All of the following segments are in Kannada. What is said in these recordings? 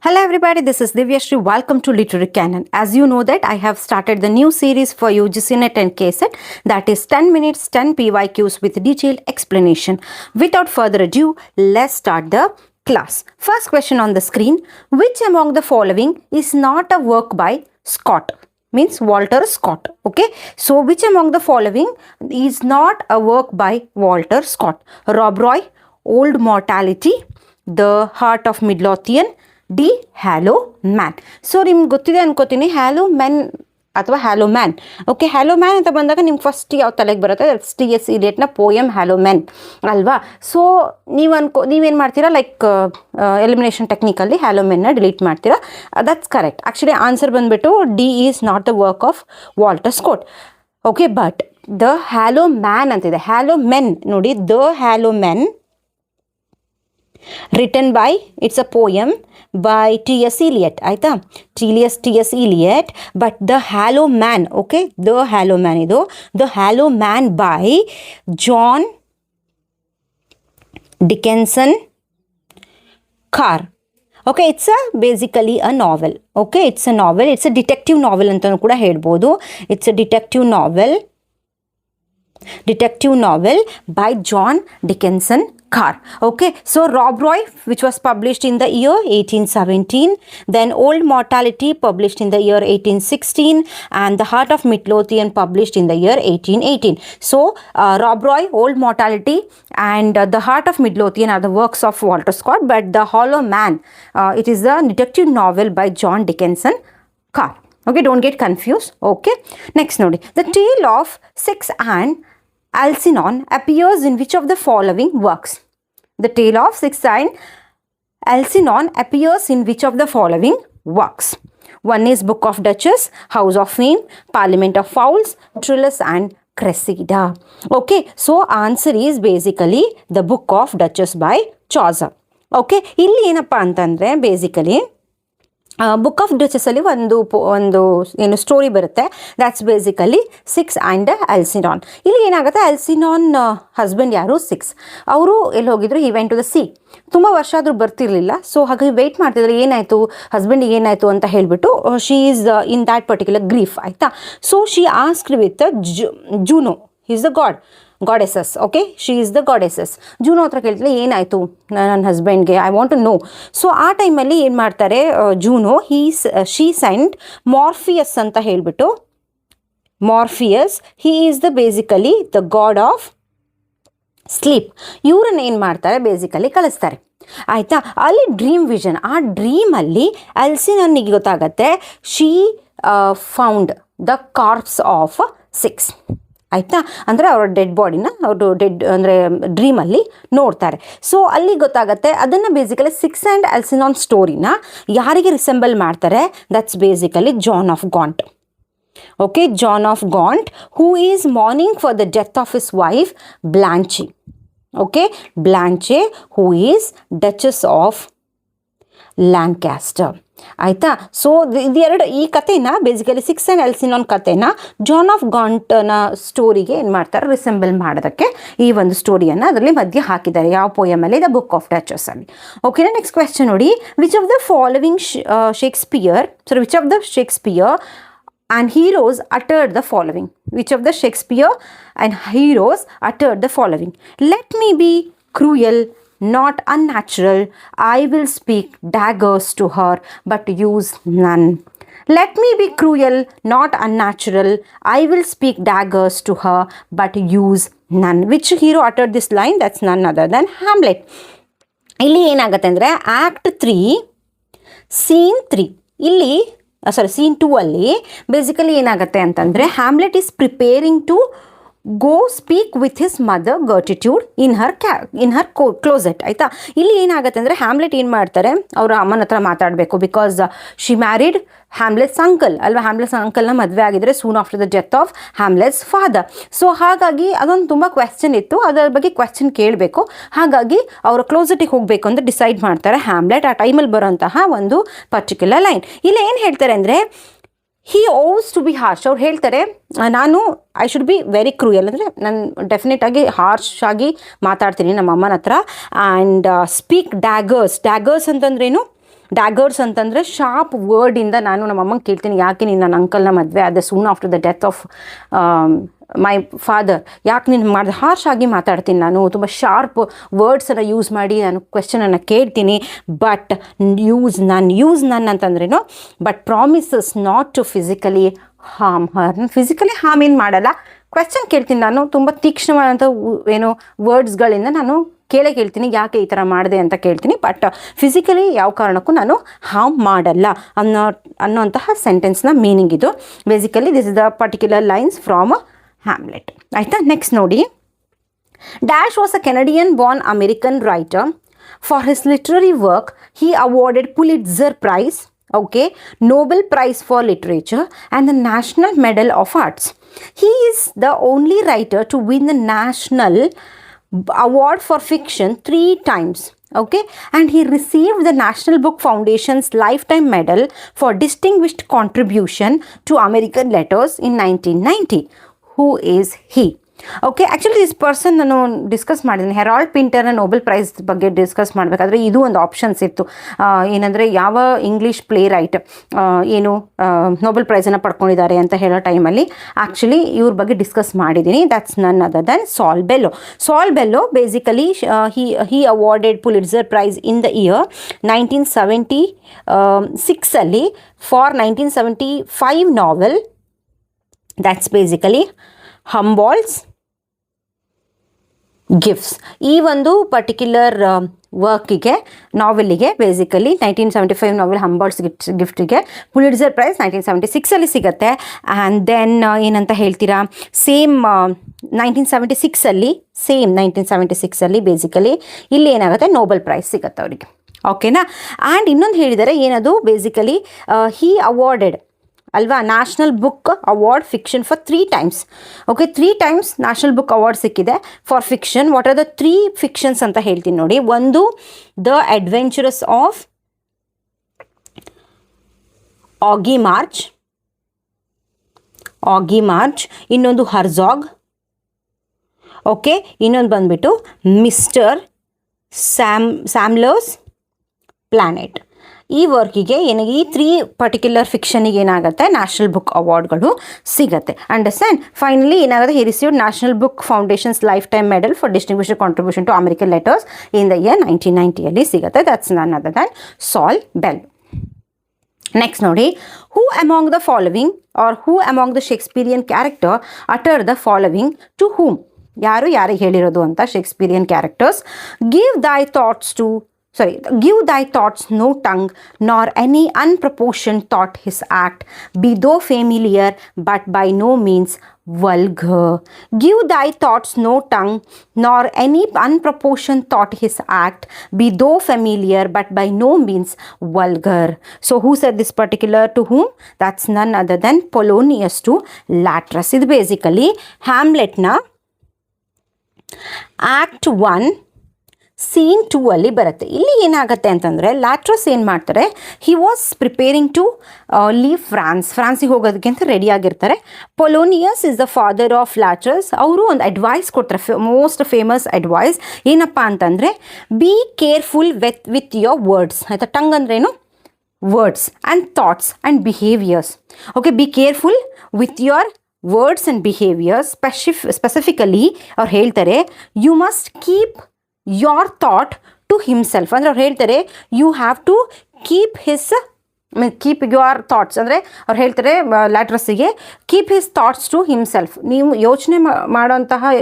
Hello everybody, this is Divyashri. Welcome to Literary Canon. As you know that I have started the new series for UGC NET and KSET, that is 10 minutes, 10 PYQs with detailed explanation. Without further ado, let's start the class. First question on the screen, which among the following is not a work by Scott? Means Walter Scott. Okay, so which among the following is not a work by Walter Scott? Rob Roy, Old Mortality, The Heart of Midlothian, D hello man. So ನಿಮ್ಗೆ ಗೊತ್ತಿದೆ ಅನ್ಕೋತೀನಿ ಹ್ಯಾಲೋ ಮೆನ್ ಅಥವಾ hello man. Okay, hello man ಅಂತ ಬಂದಾಗ ನಿಮ್ಗೆ ಫಸ್ಟ್ ಯಾವ ತಲೆಗೆ ಬರುತ್ತೆ? ಟಿ.ಎಸ್. ಇಲಿಯಟ್ನ ಪೋಯಮ್ ಹ್ಯಾಲೋ ಮೆನ್ ಅಲ್ವಾ? ಸೊ ನೀವೇನು ಮಾಡ್ತೀರಾ, ಲೈಕ್ ಎಲಿಮಿನೇಷನ್ ಟೆಕ್ನಿಕಲ್ಲಿ ಹ್ಯಾಲೋ ಮೆನ್ನ ಡಿಲೀಟ್ ಮಾಡ್ತೀರಾ. That's correct. ಆ್ಯಕ್ಚುಲಿ ಆನ್ಸರ್ ಬಂದುಬಿಟ್ಟು D is not the work of Walter Scott. Okay, but the hello man ಅಂತಿದೆ. ಹ್ಯಾಲೋ ಮೆನ್ ನೋಡಿ, the hello men written by, it's a poem by T.S. Eliot, ಆಯ್ತಾ? T.S. Eliot, but The Hollow Man, okay, The Hollow Man ಇದು The Hollow Man by John Dickinson Carr. Okay, it's basically a novel. Okay, it's a novel. It's a detective novel ಅಂತಲೂ ಕೂಡ ಹೇಳ್ಬೋದು. It's a detective novel by John Dickinson Carr. Okay, so Rob Roy, which was published in the year 1817, then Old Mortality published in the year 1816, and The Heart of Midlothian published in the year 1818. So Rob Roy, Old Mortality, and The Heart of Midlothian are the works of Walter Scott, but The Hollow Man, it is a detective novel by John Dickinson Carr. Okay, don't get confused. Okay, next nodi, The Tale of Six and Algernon appears in which of the following works? The Tale of Six and Algernon appears in which of the following works? One is Book of Duchess, House of Fame, Parliament of Fowls, Troilus and Cressida. Okay, so answer is basically the Book of Duchess by Chaucer. Okay, ಇಲ್ಲಿ ಏನಪ್ಪ ಅಂತಂದರೆ ಬೇಸಿಕಲಿ ಬುಕ್ ಆಫ್ ಡಚಸ್ಸಲ್ಲಿ ಒಂದು ಏನು ಸ್ಟೋರಿ ಬರುತ್ತೆ. That's basically Ceyx and Alcyone. ಇಲ್ಲಿ ಏನಾಗುತ್ತೆ, ಅಲ್ಸಿನಾನ್ ಹಸ್ಬೆಂಡ್ ಯಾರು, ಸಿಕ್ಸ್, ಅವರು ಎಲ್ಲಿ ಹೋಗಿದ್ರು, ಈ ವೆಂಟ್ ಟು ದ ಸಿ. ತುಂಬ ವರ್ಷ ಆದರೂ ಬರ್ತಿರಲಿಲ್ಲ. ಸೊ ಹಾಗಾಗಿ ವೆಯ್ಟ್ ಮಾಡ್ತಿದ್ರೆ ಏನಾಯಿತು, ಹಸ್ಬೆಂಡಿಗೆ ಏನಾಯಿತು ಅಂತ ಹೇಳಿಬಿಟ್ಟು she is in that particular grief, ಆಯಿತಾ? So she asked with Juno, is the goddess. Okay, she is the goddess. Juno ಹತ್ರ ಕೇಳ್ತಿಲ್ಲ ಏನಾಯಿತು ನನ್ನ ಹಸ್ಬೆಂಡ್ಗೆ, I want to know. So ಆ ಟೈಮಲ್ಲಿ ಏನು ಮಾಡ್ತಾರೆ ಜೂನೋ, ಶಿ ಸೆಂಡ್ ಮಾರ್ಫಿಯಸ್ ಅಂತ ಹೇಳಿಬಿಟ್ಟು, Morpheus, he is the basically the god of sleep. ಇವ್ರನ್ನ ಏನು ಮಾಡ್ತಾರೆ, ಬೇಸಿಕಲಿ ಕಳಿಸ್ತಾರೆ, ಆಯಿತಾ? ಅಲ್ಲಿ ಡ್ರೀಮ್ ವಿಷನ್, ಆ ಡ್ರೀಮಲ್ಲಿ ಅಲ್ಸಿನನ್ನಿಗೆ ಗೊತ್ತಾಗತ್ತೆ she found the corps of six, ಆಯಿತಾ? ಅಂದರೆ ಅವರ ಡೆಡ್ ಬಾಡಿನ ಅವರು ಅಂದರೆ ಡ್ರೀಮಲ್ಲಿ ನೋಡ್ತಾರೆ. ಸೊ ಅಲ್ಲಿ ಗೊತ್ತಾಗುತ್ತೆ. ಅದನ್ನು ಬೇಸಿಕಲಿ ಸಿಕ್ಸ್ ಆ್ಯಂಡ್ ಅಲ್ಸಿನಾನ್ ಸ್ಟೋರಿನ ಯಾರಿಗೆ ರಿಸೆಂಬಲ್ ಮಾಡ್ತಾರೆ? That's basically John of Gaunt. Okay, John of Gaunt, who is mourning for the death of his wife Blanche. Okay, Blanche, who is Duchess of Lancaster, ಆಯಿತಾ? ಸೊ ಇದೆರಡು, ಈ ಕಥೆನ ಬೇಸಿಕಲಿ ಸಿಕ್ಸ್ ಆ್ಯಂಡ್ ಅಲ್ಸಿನಾನ್ ಕಥೆನ ಜಾನ್ ಆಫ್ ಗಾಂಟ್ನ ಸ್ಟೋರಿಗೆ ಏನು ಮಾಡ್ತಾರೆ, ರಿಸೆಂಬಲ್ ಮಾಡೋದಕ್ಕೆ ಈ ಒಂದು ಸ್ಟೋರಿಯನ್ನು ಅದರಲ್ಲಿ ಮಧ್ಯೆ ಹಾಕಿದ್ದಾರೆ. ಯಾವ ಪೋಯಮಲ್ಲಿ? ದ ಬುಕ್ ಆಫ್ ಡಚಸ್ ಅಲ್ಲಿ. ಓಕೆನಾ? ನೆಕ್ಸ್ಟ್ ಕ್ವೆಶ್ಚನ್ ನೋಡಿ, which of the following Shakespeare and heroes uttered the following? Which of the Shakespeare and heroes uttered the following? Let me be cruel, not unnatural. I will speak daggers to her, but use none. Let me be cruel, not unnatural. I will speak daggers to her, but use none. Which hero uttered this line? That's none other than Hamlet. ಇಲ್ಲಿ ಏನಾಗುತ್ತೆ ಅಂದರೆ ಆ್ಯಕ್ಟ್ 3 ಸೀನ್ 3 ಇಲ್ಲಿ ಸೀನ್ 2 ಅಲ್ಲಿ ಬೇಸಿಕಲಿ ಏನಾಗುತ್ತೆ ಅಂತಂದರೆ Hamlet is preparing to go speak with his mother ಗರ್ಟಿಟ್ಯೂಡ್ ಇನ್ ಹರ್ ಕ್ಲೋಸೆಟ್, ಆಯಿತಾ? ಇಲ್ಲಿ ಏನಾಗುತ್ತೆ ಅಂದರೆ ಹ್ಯಾಮ್ಲೆಟ್ ಏನು ಮಾಡ್ತಾರೆ, ಅವರ ಅಮ್ಮನ ಹತ್ರ ಮಾತಾಡಬೇಕು. ಬಿಕಾಸ್ ಶಿ ಮ್ಯಾರಿಡ್ ಹ್ಯಾಮ್ಲೆಟ್ಸ್ ಅಂಕಲ್ ಅಲ್ವಾ? ಹ್ಯಾಮ್ಲೆಟ್ಸ್ ಅಂಕಲ್ನ ಮದುವೆ ಆಗಿದ್ರೆ soon after the death of ಹ್ಯಾಮ್ಲೆಟ್ಸ್ father. So ಹಾಗಾಗಿ ಅದೊಂದು ತುಂಬ ಕ್ವೆಶ್ಚನ್ ಇತ್ತು, ಅದರ ಬಗ್ಗೆ ಕ್ವೆಶ್ಚನ್ ಕೇಳಬೇಕು. ಹಾಗಾಗಿ ಅವರ ಕ್ಲೋಸೆಟಿಗೆ ಹೋಗಬೇಕು ಅಂತ ಡಿಸೈಡ್ ಮಾಡ್ತಾರೆ ಹ್ಯಾಮ್ಲೆಟ್. ಆ ಟೈಮಲ್ಲಿ ಬರೋಂತಹ ಒಂದು ಪರ್ಟಿಕ್ಯುಲರ್ ಲೈನ್ ಇಲ್ಲಿ ಏನು ಹೇಳ್ತಾರೆ ಅಂದರೆ, ಹಿ ಓವ್ಸ್ ಟು ಬಿ ಹಾರ್ಶ್. ಅವ್ರು ಹೇಳ್ತಾರೆ ನಾನು I should be very cruel, ಅಂದರೆ ನಾನು ಡೆಫಿನೆಟಾಗಿ ಹಾರ್ಶ್ ಆಗಿ ಮಾತಾಡ್ತೀನಿ ನಮ್ಮ ಅಮ್ಮನ ಹತ್ರ. ಆ್ಯಂಡ್ ಸ್ಪೀಕ್ ಡ್ಯಾಗರ್ಸ್ ಅಂತಂದ್ರೇನು, ಡ್ಯಾಗರ್ಸ್ ಅಂತಂದರೆ ಶಾರ್ಪ್ ವರ್ಡಿಂದ ನಾನು ನಮ್ಮ ಅಮ್ಮಂಗೆ ಕೇಳ್ತೀನಿ, ಯಾಕೆ ನೀನು ನನ್ನ ಅಂಕಲ್ನ ಮದುವೆ ಆದ soon after the death of my father, ಯಾಕೆ ನೀನು ಮಾಡಿದೆ ಹಾರ್ಶ್ ಆಗಿ ಮಾತಾಡ್ತೀನಿ, ನಾನು ತುಂಬ ಶಾರ್ಪ್ ವರ್ಡ್ಸನ್ನು ಯೂಸ್ ಮಾಡಿ ನಾನು ಕ್ವೆಶ್ಚನನ್ನು ಕೇಳ್ತೀನಿ. ಬಟ್ ಯೂಸ್ ನನ್ ಅಂತಂದ್ರೇನು, but promises not to physically harm her. Physically harm ಏನು ಮಾಡಲ್ಲ, ಕ್ವೆಶ್ಚನ್ ಕೇಳ್ತೀನಿ ನಾನು, ತುಂಬ ತೀಕ್ಷ್ಣವಾದಂಥ ಏನು ವರ್ಡ್ಸ್ಗಳಿಂದ ನಾನು ಕೇಳ್ತೀನಿ, ಯಾಕೆ ಈ ಥರ ಮಾಡಿದೆ ಅಂತ ಕೇಳ್ತೀನಿ. ಬಟ್ ಫಿಸಿಕಲಿ ಯಾವ ಕಾರಣಕ್ಕೂ ನಾನು ಹಾರ್ಮ್ ಮಾಡಲ್ಲ ಅನ್ನೋಂತಹ ಸೆಂಟೆನ್ಸ್ನ ಮೀನಿಂಗ್ ಇದು. Basically this is the particular lines from Hamlet. ಆಯಿತಾ, ನೆಕ್ಸ್ಟ್ ನೋಡಿ. Dash was a Canadian Born American writer. For his literary work he awarded Pulitzer Prize, okay, Nobel Prize for Literature and the National Medal of Arts. He is the only writer to win the National Award for Fiction 3 times. Okay, and he received the National Book Foundation's Lifetime Medal for Distinguished Contribution to American Letters in 1990. Who is he? Okay, actually this person ನಾನು ಡಿಸ್ಕಸ್ ಮಾಡಿದ್ದೀನಿ. ಹೆರಾಲ್ಡ್ ಪಿಂಟರ್ನ ನೋಬೆಲ್ ಪ್ರೈಸ್ ಬಗ್ಗೆ ಡಿಸ್ಕಸ್ ಮಾಡಬೇಕಾದ್ರೆ ಇದು ಒಂದು ಆಪ್ಷನ್ಸ್ ಇತ್ತು. ಏನಂದರೆ ಯಾವ ಇಂಗ್ಲೀಷ್ ಪ್ಲೇ ರೈಟ್ ಏನು ನೋಬೆಲ್ ಪ್ರೈಸನ್ನು ಪಡ್ಕೊಂಡಿದ್ದಾರೆ ಅಂತ ಹೇಳೋ ಟೈಮಲ್ಲಿ ಆ್ಯಕ್ಚುಲಿ ಇವ್ರ ಬಗ್ಗೆ ಡಿಸ್ಕಸ್ ಮಾಡಿದ್ದೀನಿ. ದ್ಯಾಟ್ಸ್ ನನ್ other then Saul Bellow. Saul Bellow basically he awarded Pulitzer Prize in the year 1976 for 1975 novel. That's basically Humboldt's Gift. ಈ ಒಂದು ಪರ್ಟಿಕ್ಯುಲರ್ ವರ್ಕಿಗೆ, ನಾವೆಲ್ಲಿಗೆ ಬೇಸಿಕಲಿ 1975 ನಾವೆಲ್ ಹಂಬಾಲ್ಟ್ಸ್ ಗಿಫ್ಟಿಗೆ ಪುಲಿಟ್ಜರ್ ಪ್ರೈಸ್ 1976 ಸಿಗುತ್ತೆ. ಆ್ಯಂಡ್ ದೆನ್ ಏನಂತ ಹೇಳ್ತೀರಾ, ಸೇಮ್ 1976 ಬೇಸಿಕಲಿ ಇಲ್ಲಿ ಏನಾಗುತ್ತೆ, ನೋಬೆಲ್ ಪ್ರೈಸ್ ಸಿಗುತ್ತೆ ಅವರಿಗೆ. ಓಕೆನಾ. ಆ್ಯಂಡ್ ಇನ್ನೊಂದು ಹೇಳಿದರೆ ಏನದು, ಬೇಸಿಕಲಿ ಹಿ ಅವಾರ್ಡೆಡ್ ಅಲ್ವಾ National Book Award fiction for 3 times. Okay, 3 times National Book Award ಸಿಕ್ಕಿದೆ for fiction. What are the 3 fictions ಅಂತ ಹೇಳ್ತೀನಿ ನೋಡಿ. ಒಂದು the Adventures of Augie March, ಇನ್ನೊಂದು ಹರ್ಜಾಗ್. ಓಕೆ, ಇನ್ನೊಂದು ಬಂದ್ಬಿಟ್ಟು ಮಿಸ್ಟರ್ ಸ್ಯಾಮ್ಲರ್ಸ್ ಪ್ಲಾನೆಟ್. ಈ ವರ್ಕಿಗೆ ಏನಾಗಿ ಈ 3 ಪರ್ಟಿಕ್ಯುಲರ್ ಫಿಕ್ಷನಿಗೆ ಏನಾಗುತ್ತೆ, ನ್ಯಾಷನಲ್ ಬುಕ್ ಅವಾರ್ಡ್ಗಳು ಸಿಗುತ್ತೆ. ಅಂಡರ್ಸ್ಟ್ಯಾಂಡ್. ಫೈನಲಿ ಏನಾಗುತ್ತೆ, he received National Book Foundation's lifetime medal for distinguished contribution to American letters in the year 1990 ಸಿಗುತ್ತೆ. That's none other than Saul Bellow. Next ನೋಡಿ, who among the following are who among the Shakespearean character utter the following to whom. ಯಾರಿಗೆ ಹೇಳಿರೋದು ಅಂತ Shakespearean characters. Give thy thoughts no tongue, nor any unproportioned thought his act, be though familiar, but by no means vulgar. Give thy thoughts no tongue, nor any unproportioned thought his act, be though familiar, but by no means vulgar. So who said this particular to whom? That's none other than Polonius to Latrus. This basically Hamletna Act 1 scene 2 ಅಲ್ಲಿ ಬರುತ್ತೆ. ಇಲ್ಲಿ ಏನಾಗುತ್ತೆ ಅಂತಂದರೆ, ಲ್ಯಾಟ್ರಸ್ ಏನು ಮಾಡ್ತಾರೆ, he was preparing to leave ಫ್ರಾನ್ಸಿಗೆ ಹೋಗೋದಕ್ಕೆ ಅಂತ ರೆಡಿ ಆಗಿರ್ತಾರೆ. Polonius is the father of Laertes. ಅವರು ಒಂದು ಅಡ್ವೈಸ್ ಕೊಡ್ತಾರೆ, ಮೋಸ್ಟ್ ಫೇಮಸ್ ಅಡ್ವೈಸ್. ಏನಪ್ಪ ಅಂತಂದರೆ, be careful with your words. ಆಯಿತಾ, ಟಂಗ್ ಅಂದ್ರೇನು, words and thoughts and behaviours. Okay, be careful with your words and behaviours. Specifically ಅವ್ರು ಹೇಳ್ತಾರೆ, you must keep your thought to himself. ಅಂದರೆ ಅವ್ರು ಹೇಳ್ತಾರೆ, you have to keep your thoughts. ಅಂದರೆ ಅವ್ರು ಹೇಳ್ತಾರೆ ಲ್ಯಾಟ್ರಸ್ಸಿಗೆ, keep his thoughts to himself. ನೀವು ಯೋಚನೆ ಮಾಡೋಂತಹ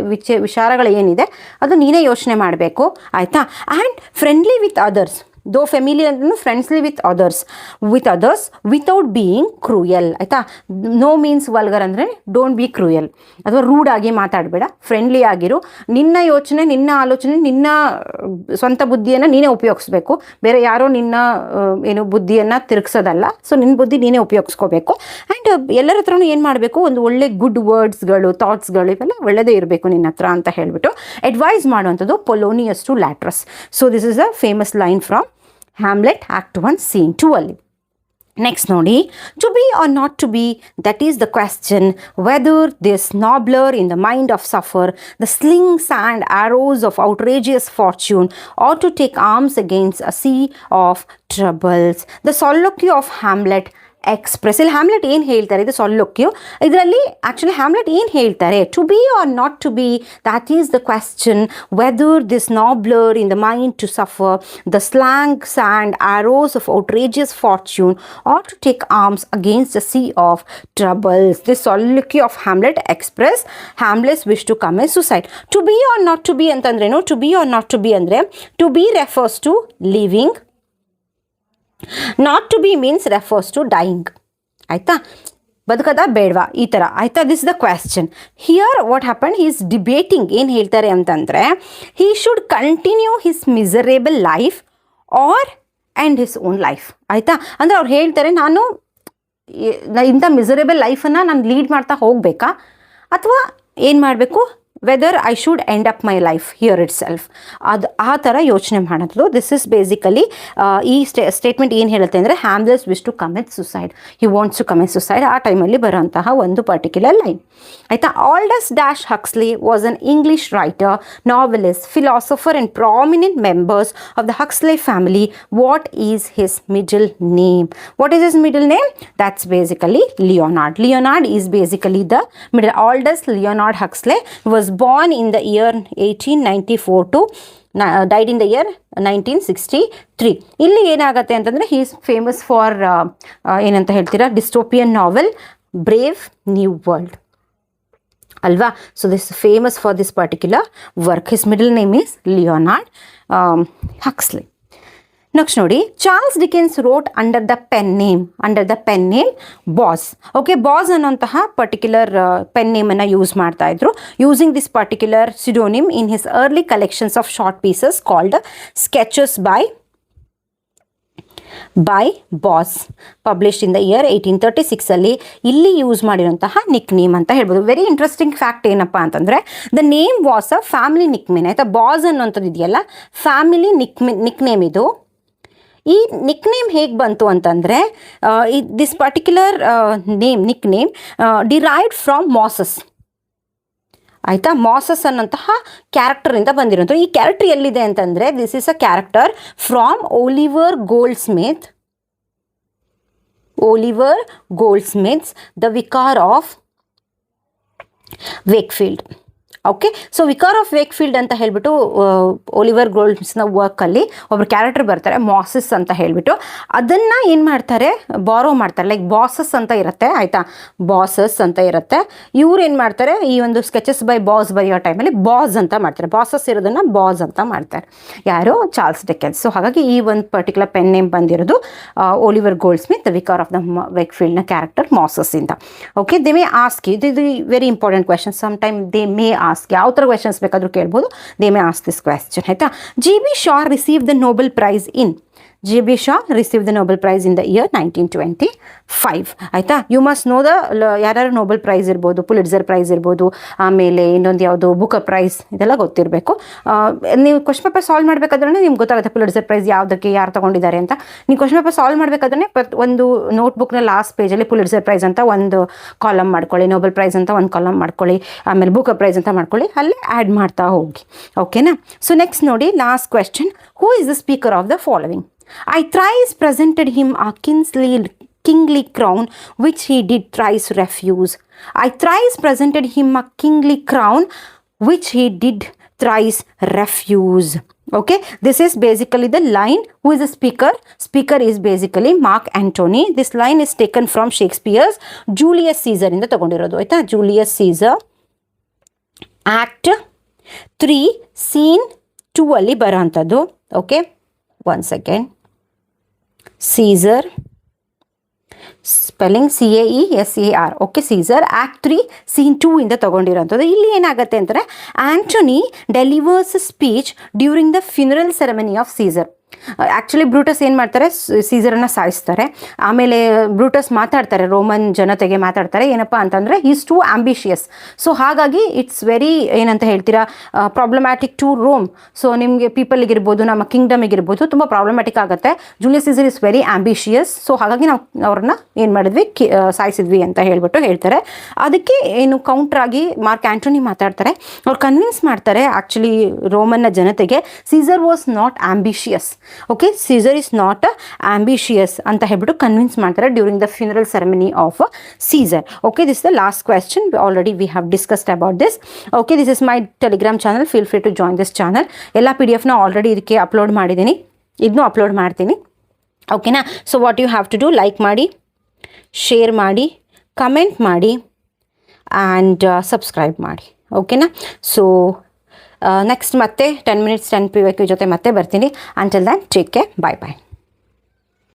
ವಿಚಾರಗಳು ಏನಿದೆ ಅದು ನೀನೇ ಯೋಚನೆ ಮಾಡಬೇಕು. ಆಯಿತಾ. And friendly with others. Though familiar ಅಂದ್ರೆ friendly with others without being cruel. ಆಯಿತಾ. ನೋ ಮೀನ್ಸ್ ವಲ್ಗರ್ ಅಂದರೆ ಡೋಂಟ್ ಬಿ ಕ್ರೂಯಲ್ ಅಥವಾ ರೂಡ್ ಆಗಿ ಮಾತಾಡಬೇಡ, ಫ್ರೆಂಡ್ಲಿ ಆಗಿರು. ನಿನ್ನ ಯೋಚನೆ, ನಿನ್ನ ಆಲೋಚನೆ, ನಿನ್ನ ಸ್ವಂತ ಬುದ್ಧಿಯನ್ನು ನೀನೇ ಉಪಯೋಗಿಸ್ಬೇಕು. ಬೇರೆ ಯಾರೋ ನಿನ್ನ ಬುದ್ಧಿಯನ್ನು ತಿರುಗಿಸೋದಲ್ಲ. ಸೊ ನಿನ್ನ ಬುದ್ಧಿ ನೀನೇ ಉಪಯೋಗಿಸ್ಕೋಬೇಕು. ಆ್ಯಂಡ್ ಎಲ್ಲರ ಹತ್ರನೂ ಏನು ಮಾಡಬೇಕು, ಒಂದು ಒಳ್ಳೆ ಗುಡ್ ವರ್ಡ್ಸ್ಗಳು, ಥಾಟ್ಸ್ಗಳು ಇವೆಲ್ಲ ಒಳ್ಳೆಯದೇ ಇರಬೇಕು ನಿನ್ನ ಹತ್ರ ಅಂತ ಹೇಳಿಬಿಟ್ಟು ಅಡ್ವೈಸ್ ಮಾಡುವಂಥದ್ದು Polonius to Laertes. So this is a famous line from Hamlet Act 1 Scene 2 ಅಲ್ಲಿ. ನೆಕ್ಸ್ಟ್ ನೋಡಿ, to be or not to be, that is the question whether this nobler in the mind of suffer the slings and arrows of outrageous fortune or to take arms against a sea of troubles. The soliloquy of Hamlet express. ಇಲ್ಲಿ ಹ್ಯಾಮ್ಲೆಟ್ ಏನು ಹೇಳ್ತಾರೆ, ಇದು ಸಾಲೋಕ್ಯೂ. ಇದರಲ್ಲಿ ಆ್ಯಕ್ಚುಲಿ ಹ್ಯಾಮ್ಲೆಟ್ ಏನು ಹೇಳ್ತಾರೆ, to be or not to be, that is the question whether this nobler in the mind to suffer the slings and arrows of outrageous fortune or to take arms against the sea of troubles. This soliloquy of Hamlet express Hamlet's wish to commit suicide. To be or not to be ಅಂತಂದ್ರೇನು, to be or not to be ಅಂದರೆ to be refers to living, not to be means refers to dying. ಆಯಿತಾ, ಬದುಕದ ಬೇಡವಾ ಈ ಥರ. ಆಯಿತಾ, this the question. Here what happen, he is debating. ಏನು ಹೇಳ್ತಾರೆ ಅಂತಂದರೆ, he should continue his miserable life or end his own life. ಆಯಿತಾ, ಅಂದರೆ ಅವ್ರು ಹೇಳ್ತಾರೆ, ನಾನು ಇಂಥ ಮಿಸರೇಬಲ್ ಲೈಫನ್ನು ನಾನು ಲೀಡ್ ಮಾಡ್ತಾ ಹೋಗಬೇಕಾ ಅಥವಾ ಏನು ಮಾಡಬೇಕು, whether I should end up my life here itself. ಅದು ಆ ಥರ ಯೋಚನೆ ಮಾಡೋದು. ದಿಸ್ ಇಸ್ ಬೇಸಿಕಲಿ ಈ ಸ್ಟೇಟ್ಮೆಂಟ್ ಏನು ಹೇಳುತ್ತೆ ಅಂದರೆ, Hamlet's wish to commit suicide, he wants to commit suicide. ಆ ಟೈಮಲ್ಲಿ ಬರೋಂತಹ ಒಂದು ಪರ್ಟಿಕ್ಯುಲರ್ ಲೈನ್. ಆಯಿತಾ, Aldous dash Huxley was an English writer, novelist, philosopher and prominent members of the Huxley family. What is his middle name? What is his middle name? That's basically Leonard. Leonard is basically the middle. Aldous Leonard Huxley was born in the year 1894 to died in the year 1963. ಇಲ್ಲಿ ಏನಾಗುತ್ತೆ ಅಂತಂದರೆ, he is famous for ಏನಂತ ಹೇಳ್ತೀರಾ, dystopian novel Brave New World ಅಲ್ವಾ. So this famous for this particular work. His middle name is Leonard Huxley. Next ನೋಡಿ, Charles Dickens wrote under the pen name Boz. Okay, Boz ಅನ್ನೋಂತಹ ಪರ್ಟಿಕ್ಯುಲರ್ ಪೆನ್ ನೇಮನ್ನು ಯೂಸ್ ಮಾಡ್ತಾ ಇದ್ರು. Using this particular pseudonym in his early collections of short pieces called Sketches by Boz, published in the year 1836. ಇಲ್ಲಿ ಯೂಸ್ ಮಾಡಿರೋಂತಹ ನಿಕ್ ನೇಮ್ ಅಂತ ಹೇಳ್ಬೋದು. ವೆರಿ ಇಂಟ್ರೆಸ್ಟಿಂಗ್ ಫ್ಯಾಕ್ಟ್ ಏನಪ್ಪ ಅಂತಂದರೆ, the name was a family nickname. ಆಯಿತಾ, ಬಾಸ್ ಅನ್ನೋಂಥದ್ದು ಇದೆಯಲ್ಲ, ಫ್ಯಾಮಿಲಿ ನಿಕ್ ನೇಮ್ ಇದು. ಈ ನಿಕ್ ನೇಮ್ ಹೇಗೆ ಬಂತು ಅಂತಂದರೆ, this particular nickname derived from Moses. ಆಯಿತಾ, ಮಾಸಸ್ ಅನ್ನೋಂತಹ ಕ್ಯಾರೆಕ್ಟರಿಂದ ಬಂದಿರೋದು. ಈ ಕ್ಯಾರೆಕ್ಟರ್ ಎಲ್ಲಿದೆ ಅಂತಂದರೆ, this is a character from Oliver Goldsmith's the Vicar of Wakefield. Okay, so Vicar of Wakefield ಅಂತ ಹೇಳ್ಬಿಟ್ಟು ಓಲಿವರ್ ಗೋಲ್ಡ್ಸ್ನ ವರ್ಕಲ್ಲಿ ಒಬ್ರು ಕ್ಯಾರೆಕ್ಟರ್ ಬರ್ತಾರೆ, ಮಾಸಸ್ ಅಂತ ಹೇಳ್ಬಿಟ್ಟು. ಅದನ್ನು ಏನು ಮಾಡ್ತಾರೆ, ಬಾರೋ ಮಾಡ್ತಾರೆ. ಲೈಕ್ ಬಾಸಸ್ ಅಂತ ಇರುತ್ತೆ. ಆಯಿತಾ, ಬಾಸಸ್ ಅಂತ ಇರುತ್ತೆ. ಇವ್ರು ಏನು ಮಾಡ್ತಾರೆ, ಈ ಒಂದು ಸ್ಕೆಚಸ್ ಬೈ ಬಾಸ್ ಬರೆಯೋ ಟೈಮಲ್ಲಿ ಬಾಸ್ ಅಂತ ಮಾಡ್ತಾರೆ. ಬಾಸಸ್ ಇರೋದನ್ನು ಬಾಸ್ ಅಂತ ಮಾಡ್ತಾರೆ. ಯಾರು? Charles Dickens. ಸೊ ಹಾಗಾಗಿ ಈ ಒಂದು ಪರ್ಟಿಕ್ಯುಲರ್ ಪೆನ್ ನೇಮ್ ಬಂದಿರೋದು Oliver Goldsmith the Vicar of the ವೇಕ್ಫೀಲ್ಡ್ನ ಕ್ಯಾರೆಕ್ಟರ್ ಮಾಸಸ್ ಇಂದ. ಓಕೆ, ದೇ ಮೇ ಆಸ್ಕ್, ಇದು very important question. Some time they may ಯಾವ ಥರ ಕ್ವೆಶನ್ಸ್ ಬೇಕಾದರೂ ಕೇಳ್ಬೋದು. They may ask this question. ಆಯಿತಾ, GB Shaw received the Nobel Prize in GB Shaw received the Nobel Prize in the year 1925. ಆಯಿತಾ, ಯು ಮಸ್ಟ್ ನೋ ದ ಯಾರ್ಯಾರು ನೋಬೆಲ್ ಪ್ರೈಸ್ ಇರ್ಬೋದು, ಪುಲಿಟ್ಜರ್ ಪ್ರೈಸ್ ಇರ್ಬೋದು, ಆಮೇಲೆ ಇನ್ನೊಂದು ಯಾವುದು ಬುಕರ್ ಪ್ರೈಸ್, ಇದೆಲ್ಲ ಗೊತ್ತಿರಬೇಕು. ನೀವು ಕ್ವೆಶ್ಚನ್ ಪೇಪರ್ ಸಾಲ್ವ್ ಮಾಡಬೇಕಾದ್ರೆ ನಿಮ್ಗೆ ಗೊತ್ತಾಗುತ್ತೆ ಪುಲಿಟ್ಜರ್ ಪ್ರೈಸ್ ಯಾವುದಕ್ಕೆ ಯಾರು ತೊಗೊಂಡಿದ್ದಾರೆ ಅಂತ. ನೀವು ಕ್ವೆಶ್ಚನ್ ಪೇಪರ್ ಸಾಲ್ವ್ ಮಾಡಬೇಕಾದ್ರೆ ಒಂದು ನೋಟ್ಬುಕ್ನ ಲಾಸ್ಟ್ ಪೇಜಲ್ಲಿ ಪುಲಿಟ್ಜರ್ ಪ್ರೈಸ್ ಅಂತ ಒಂದು ಕಾಲಮ್ ಮಾಡ್ಕೊಳ್ಳಿ, ನೋಬೆಲ್ ಪ್ರೈಸ್ ಅಂತ ಒಂದು ಕಾಲಮ್ ಮಾಡ್ಕೊಳ್ಳಿ, ಆಮೇಲೆ ಬುಕರ್ ಪ್ರೈಸ್ ಅಂತ ಮಾಡ್ಕೊಳ್ಳಿ, ಅಲ್ಲೇ ಆ್ಯಡ್ ಮಾಡ್ತಾ ಹೋಗಿ. ಓಕೆನಾ. ಸೊ ನೆಕ್ಸ್ಟ್ ನೋಡಿ, last question. Who is the speaker of the following? I thrice presented him a kingly crown, which he did thrice refuse. I thrice presented him a kingly crown, which he did thrice refuse. Okay, this is basically the line. Who is the speaker? Speaker is basically Mark Antony. This line is taken from Shakespeare's Julius Caesar ಇಂದ ತಗೊಂಡಿರೋದು. ಆಯ್ತಾ, ಜೂಲಿಯಸ್ ಸೀಸರ್ ಆಕ್ಟ್ 3 ಸೀನ್ 2 ಅಲ್ಲಿ ಬರೋಂಥದ್ದು. Okay, one second. Caesar spelling CAESAR. Okay, Caesar act 3 scene 2 ಇಂದ ತೊಗೊಂಡಿರೋಂಥದ್ದು. ಇಲ್ಲಿ ಏನಾಗುತ್ತೆ ಅಂದರೆ, Antony delivers speech during the funeral ceremony of Caesar. Actually Brutus ಏನು ಮಾಡ್ತಾರೆ, ಸೀಸರನ್ನು ಸಾಯಿಸ್ತಾರೆ. ಆಮೇಲೆ ಬ್ರೂಟಸ್ ಮಾತಾಡ್ತಾರೆ, ರೋಮನ್ ಜನತೆಗೆ ಮಾತಾಡ್ತಾರೆ, ಏನಪ್ಪ ಅಂತಂದರೆ ಈಸ್ ಟು ಆಂಬಿಷಿಯಸ್. ಸೊ ಹಾಗಾಗಿ ಇಟ್ಸ್ ವೆರಿ ಏನಂತ ಹೇಳ್ತೀರಾ ಪ್ರಾಬ್ಲಮ್ಯಾಟಿಕ್ ಟು ರೋಮ್. ಸೊ ನಿಮಗೆ ಪೀಪಲ್ಗಿರ್ಬೋದು, ನಮ್ಮ ಕಿಂಗ್ಡಮಿಗಿರ್ಬೋದು ತುಂಬ ಪ್ರಾಬ್ಲಮ್ಯಾಟಿಕ್ ಆಗುತ್ತೆ. Julius Caesar is very ambitious. So ಹಾಗಾಗಿ ನಾವು ಅವ್ರನ್ನ ಏನು ಮಾಡಿದ್ವಿ, ಸಾಯಿಸಿದ್ವಿ ಅಂತ ಹೇಳ್ತಾರೆ. ಅದಕ್ಕೆ ಏನು ಕೌಂಟ್ರಾಗಿ ಮಾರ್ಕ್ ಆ್ಯಂಟೋನಿ ಮಾತಾಡ್ತಾರೆ. ಅವ್ರು ಕನ್ವಿನ್ಸ್ ಮಾಡ್ತಾರೆ ಆ್ಯಕ್ಚುಲಿ ರೋಮನ್ನ ಜನತೆಗೆ Caesar was not ambitious. Okay, Caesar is not ambitious ಅಂತ ಹೇಳ್ಬಿಟ್ಟು ಕನ್ವಿನ್ಸ್ ಮಾಡ್ತಾರೆ during the funeral ceremony of Caesar. Okay, this is the last question. Already we have discussed about this. Okay, this is my Telegram channel. Feel free to join this channel. ಎಲ್ಲ PDF ಆಲ್ರೆಡಿ ಇದಕ್ಕೆ ಅಪ್ಲೋಡ್ ಮಾಡಿದ್ದೀನಿ, ಇದನ್ನೂ ಅಪ್ಲೋಡ್ ಮಾಡ್ತೀನಿ. ಓಕೆನಾ? So what you have to do, like ಮಾಡಿ, ಶೇರ್ ಮಾಡಿ, ಕಮೆಂಟ್ ಮಾಡಿ ಆ್ಯಂಡ್ ಸಬ್ಸ್ಕ್ರೈಬ್ ಮಾಡಿ. ಓಕೆನಾ? ಸೊ ನೆಕ್ಸ್ಟ್ ಮತ್ತೆ 10 minutes 10 PYQ ಜೊತೆ ಮತ್ತೆ ಬರ್ತೀನಿ. ಅಂಟಿಲ್ ದೆನ್ ಟೇಕ್ ಕೇರ್, ಬಾಯ್ ಬಾಯ್.